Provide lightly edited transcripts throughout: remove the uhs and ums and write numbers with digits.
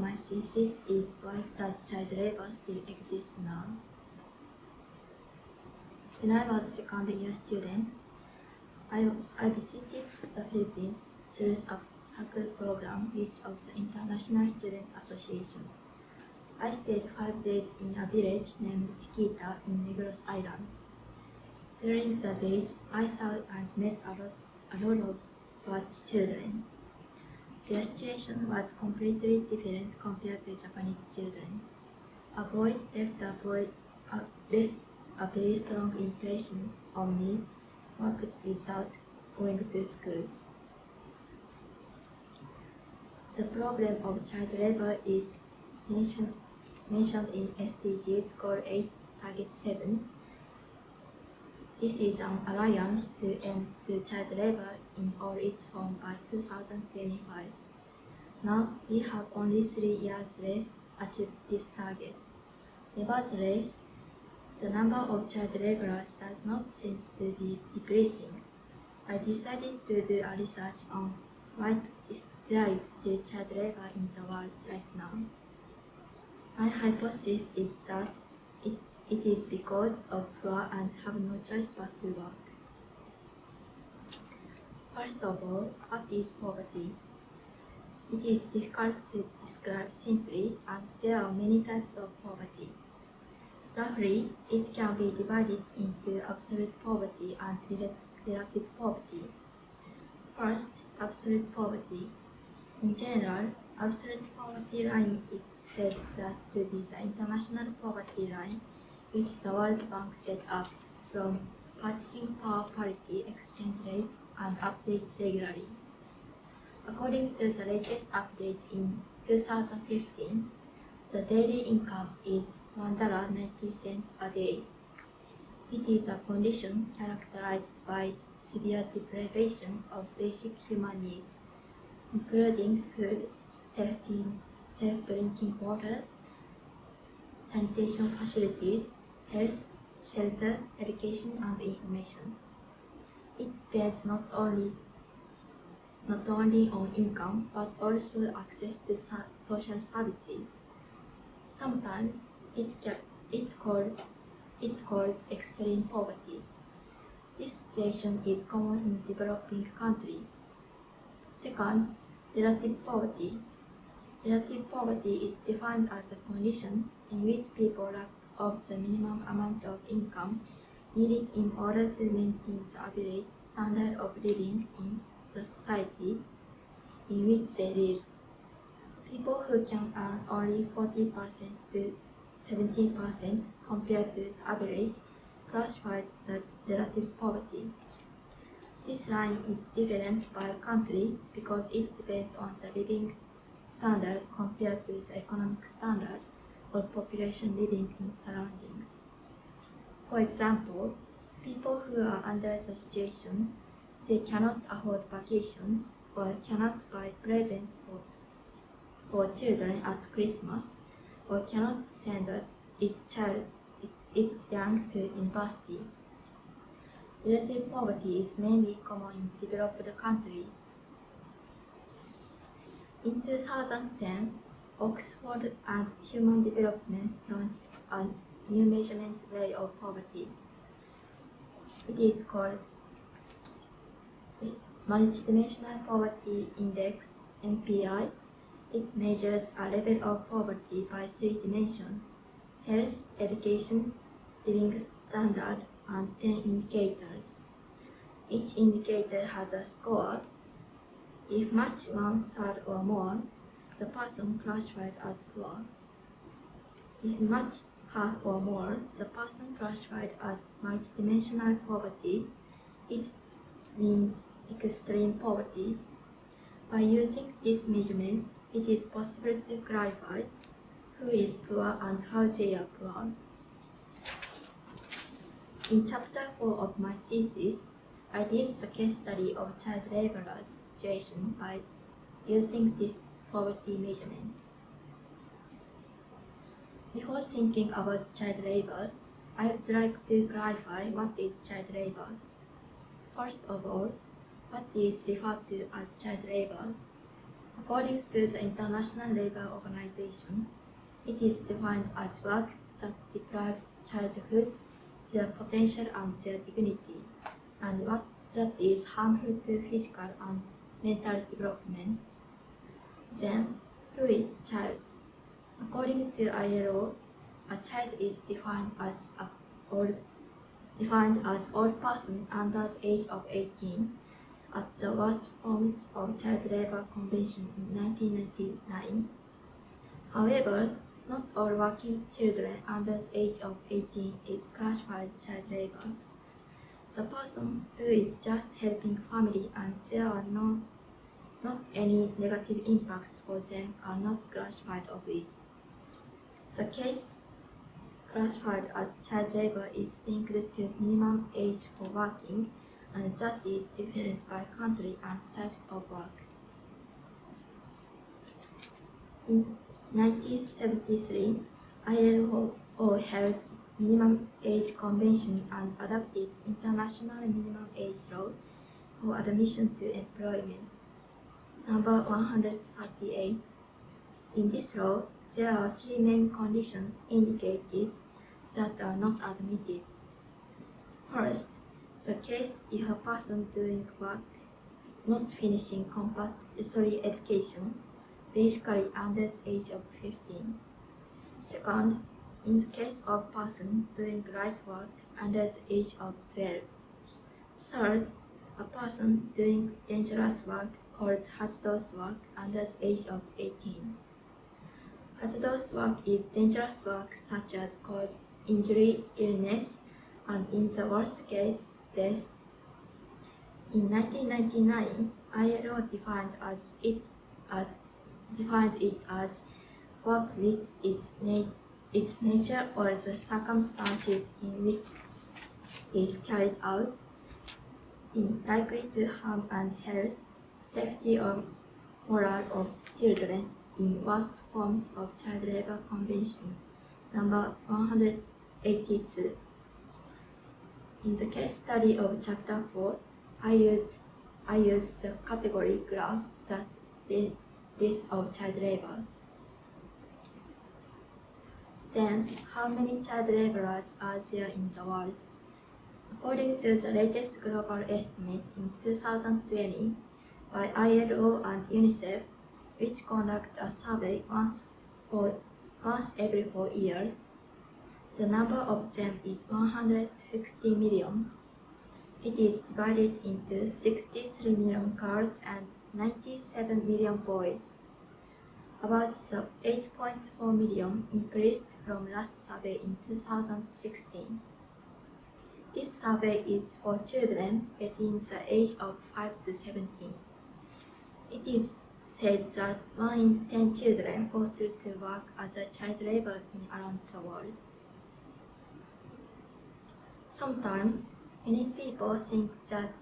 my thesis is why does child labor still exist now? When I was a second-year student, I visited the Philippines through a circle program which of the International Student Association. I stayed 5 days in a village named Chiquita in Negros Island. During the days, I saw and met a lot of poor children. Their situation was completely different compared to Japanese children. A boy left a very strong impression on me, worked without going to school. The problem of child labor is mentioned in SDGs Goal 8, Target 7. This is an alliance to end to child labor in all its forms by 2025. Now we have only 3 years left to achieve this target. Nevertheless, the number of child laborers does not seem to be decreasing. I decided to do a research on why there is still child labor in the world right now. My hypothesis is that it is because of poor and have no choice but to work. First of all, what is poverty? It is difficult to describe simply, and there are many types of poverty. Roughly, it can be divided into absolute poverty and relative poverty. First, absolute poverty. In general, absolute poverty line is said that to be the international poverty line which the World Bank set up from purchasing power parity exchange rate and update regularly. According to the latest update in 2015, the daily income is $1.90 a day. It is a condition characterized by severe deprivation of basic human needs, including food, safe drinking water, sanitation facilities, health, shelter, education, and information. It depends not only on income, but also access to social services. Sometimes it called extreme poverty. This situation is common in developing countries. Second, relative poverty. Relative poverty is defined as a condition in which people lack of the minimum amount of income needed in order to maintain the average standard of living in the society in which they live. People who can earn only 40% to 70% compared to the average classified as relative poverty. This line is different by country because it depends on the living standard compared to the economic standard of population living in surroundings. For example, people who are under the situation they cannot afford vacations or cannot buy presents for children at Christmas or cannot send its young to university. Relative poverty is mainly common in developed countries. In 2010, Oxford and Human Development launched a new measurement way of poverty. It is called Multidimensional Poverty Index (MPI). It measures a level of poverty by 3 dimensions: health, education, living standard, and 10 indicators. Each indicator has a score. If matched 1/3 or more, the person classified as poor. If matched half or more, the person classified as multidimensional poverty. It means extreme poverty. By using this measurement, it is possible to clarify who is poor and how they are poor. In chapter 4 of my thesis, I did the case study of child laborers' situation by using this poverty measurement. Before thinking about child labor, I would like to clarify what is child labor. First of all, what is referred to as child labor? According to the International Labour Organization, it is defined as work that deprives childhood their potential and their dignity, and work that is harmful to physical and mental development. Then, who is child? According to ILO, a child is defined as all person under the age of 18 at the worst forms of Child Labor Convention in 1999. However, not all working children under the age of 18 is classified child labor. The person who is just helping family and there are not any negative impacts for them are not classified of it. The case classified as child labor is linked to minimum age for working, and that is different by country and types of work. In 1973, ILO held minimum age convention and adopted international minimum age law for admission to employment, number 138. In this law, there are three main conditions indicated that are not admitted. First, the case if a person doing work not finishing compulsory education, basically under the age of 15. Second, in the case of person doing light work under the age of 12. Third, a person doing dangerous work called hazardous work under the age of 18. Hazardous work is dangerous work such as cause injury, illness, and in the worst case, death. In 1999, ILO defined it as work with its nature or the circumstances in which it is carried out in likely to harm and health, safety or moral of children in worst forms of Child Labor Convention, number 182. In the case study of Chapter 4, I used the category graph that lists of child labor. Then, how many child laborers are there in the world? According to the latest global estimate in 2020 by ILO and UNICEF, which conduct a survey once every 4 years, the number of them is 160 million. It is divided into 63 million girls and 97 million boys. About the 8.4 million increased from last survey in 2016. This survey is for children between the age of 5 to 17. It is said that 1 in 10 children forced to work as a child labor around the world. Sometimes, many people think that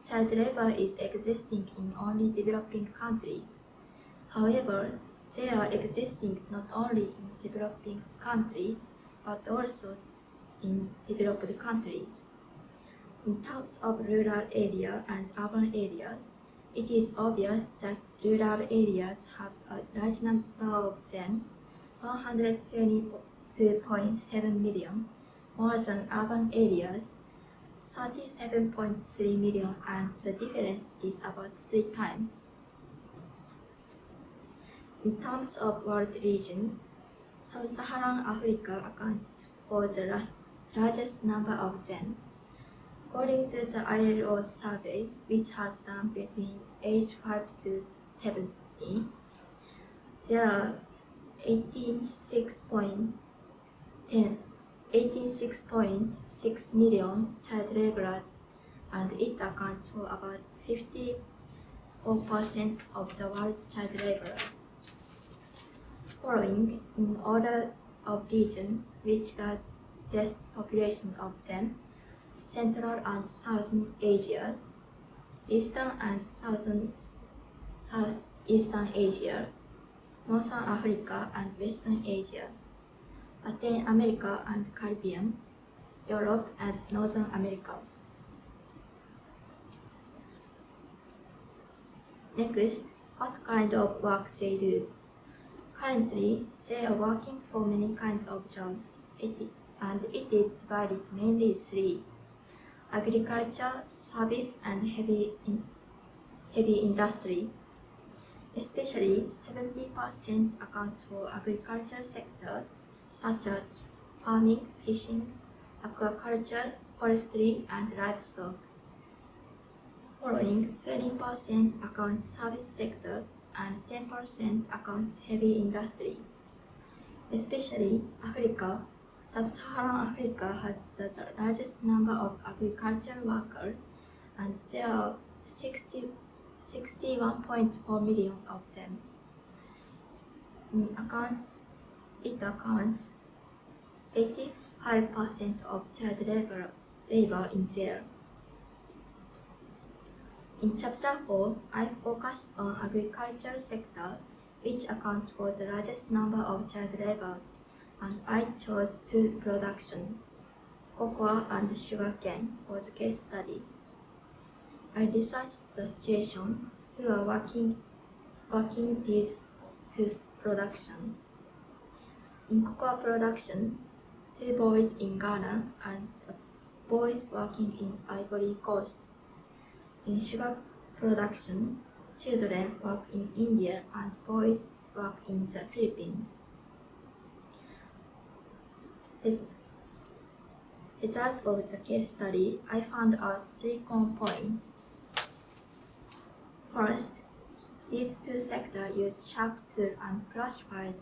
child labor is existing in only developing countries. However, they are existing not only in developing countries, but also in developed countries. In terms of rural area and urban area, it is obvious that rural areas have a large number of them, 122.7 million, more than urban areas, 37.3 million, and the difference is about 3 times. In terms of world region, Sub-Saharan Africa accounts for the largest number of them. According to the ILO survey, which has done between age 5 to 17, there are 86.6 million child laborers, and it accounts for about 54% of the world child laborers. Following in order of region, which largest population of them, Central and Southern Asia, Eastern and Southeastern Asia, Northern Africa and Western Asia, Latin America and Caribbean, Europe and Northern America. Next, what kind of work they do. Currently, they are working for many kinds of jobs, and it is divided mainly three: agriculture, service, and heavy industry. Especially 70% accounts for agriculture sector, such as farming, fishing, aquaculture, forestry, and livestock. Following 20% accounts service sector and 10% accounts heavy industry. Especially Africa, Sub-Saharan Africa has the largest number of agricultural workers, and there are 61.4 million of them. It accounts 85% of child labor in there. In Chapter 4, I focused on agriculture sector, which accounts for the largest number of child labor, and I chose two production, cocoa and sugarcane, for the case study. I researched the situation who are working these two productions. In cocoa production, two boys in Ghana and boys working in Ivory Coast. In sugar production, children work in India and boys work in the Philippines. Result of the case study, I found out 3 common points. First, these two sectors use sharp tools and classified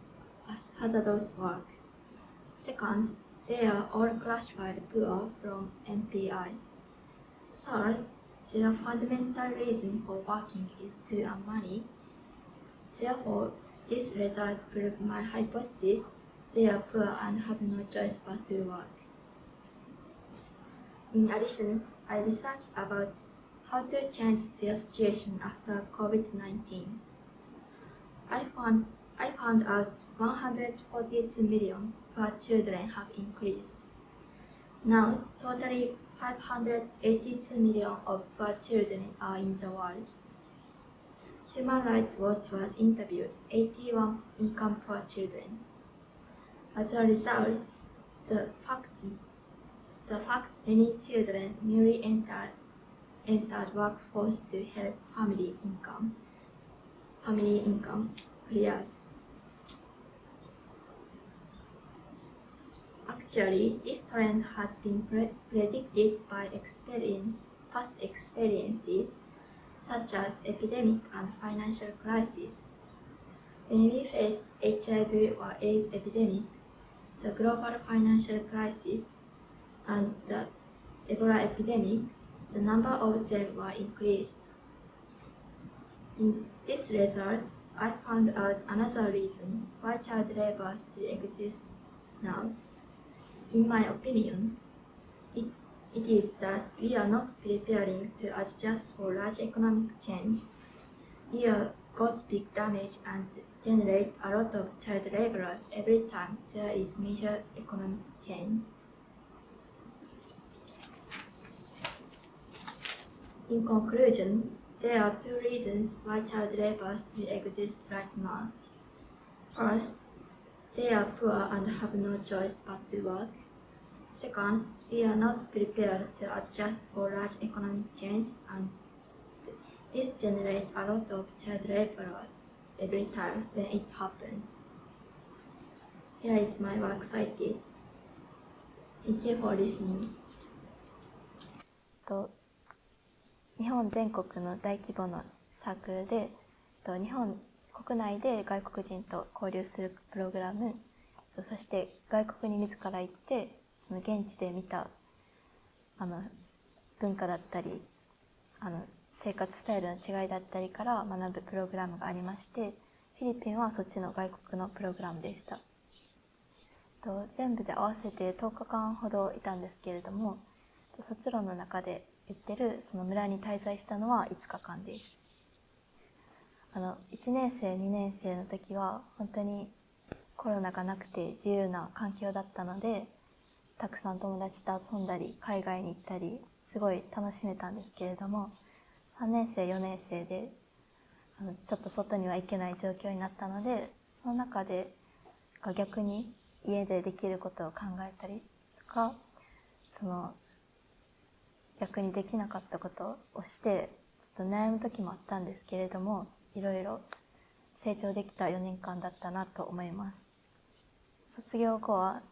as hazardous work. Second, they are all classified poor from MPI. Third, their fundamental reason for working is to earn money. Therefore, this result proved my hypothesis: they are poor and have no choice but to work. In addition, I researched about how to change their situation after COVID-19. I found out 142 million poor children have increased. Now, totally 582 million of poor children are in the world. Human Rights Watch was interviewed 81 income poor children. As a result, the fact many children newly entered workforce to help family income cleared. Actually, this trend has been predicted by past experiences, such as epidemic and financial crisis. When we faced HIV or AIDS epidemic, the global financial crisis, and the Ebola epidemic, the number of them were increased. In this result, I found out another reason why child labor still exists now. In my opinion, it is that we are not preparing to adjust for large economic change. We are got big damage and generate a lot of child laborers every time there is major economic change. In conclusion, there are 2 reasons why child labor still exists right now. First, they are poor and have no choice but to work. Second, we are not prepared to adjust for large economic change, and this generates a lot of child laborers every time when it happens. Here is my works cited. Thank you for listening. 日本全国の大規模なサークルで、日本国内で外国人と交流するプログラム、そして外国に自ら行ってその現地で見た文化だったり生活スタイルの違いだったりから学ぶプログラムがありまして、フィリピンはそっちの外国のプログラムでした。全部で合わせて10日間ほどいたんですけれども、卒論の中で言ってるその村に滞在したのは5日間です。1年生2年生の時は本当にコロナがなくて自由な環境だったので、たくさん友達と遊んだり海外に行ったりすごい楽しめたんですけれども、3年生4年生でちょっと外には行けない状況になったので、その中で逆に家でできることを考えたりとか、逆にできなかったことをしてちょっと悩む時もあったんですけれども、いろいろ成長できた4年間だったなと思います。卒業後は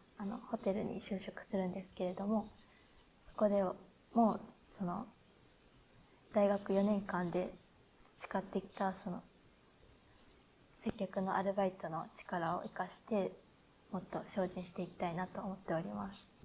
ホテルに就職するんですけれども、そこでも大学4年間で培ってきた接客のアルバイトの力を生かしてもっと精進していきたいなと思っております。